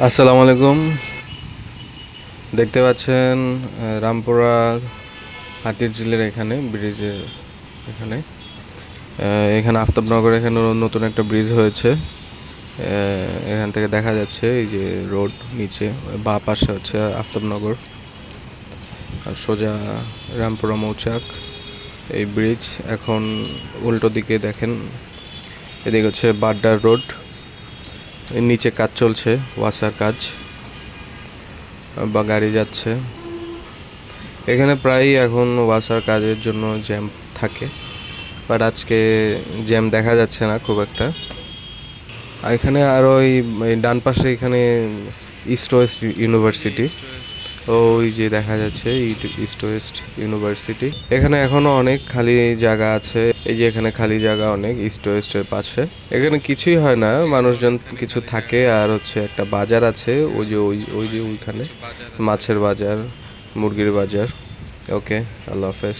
আসসালামু আলাইকুম। দেখতে পাচ্ছেন রামপুরার হাতির ঝিলের এখানে ব্রিজের এখানে এখানে আফতাবনগর এখানে নতুন একটা ব্রিজ হয়েছে। এখান থেকে দেখা যাচ্ছে এই যে রোড নিচে বাঁ পাশে হচ্ছে আফতাবনগর আর সোজা রামপুরা মৌচাক। এই ব্রিজ এখন উল্টো দিকে দেখেন, এদিকে হচ্ছে বাড্ডার রোড, নিচে কাজ চলছে, ওয়াসার কাজ বা গাড়ি যাচ্ছে। এখানে প্রায়ই এখন ওয়াসার কাজের জন্য জ্যাম থাকে, বাট আজকে জ্যাম দেখা যাচ্ছে না খুব একটা। আর এখানে আর ওই ডান পাশে এখানে ইস্ট ওয়েস্ট ইউনিভার্সিটি, ওই যে দেখা যাচ্ছে ইস্ট ওয়েস্ট ইউনিভার্সিটি। এখানে এখনো অনেক খালি জায়গা আছে, এই যে এখানে খালি জায়গা অনেক ইস্ট ওয়েস্টের পাশে। এখানে কিছুই হয় না, মানুষজন কিছু থাকে আর হচ্ছে একটা বাজার আছে, ওই যে ওইখানে মাছের বাজার, মুরগির বাজার। ওকে, আল্লাহ হাফেজ।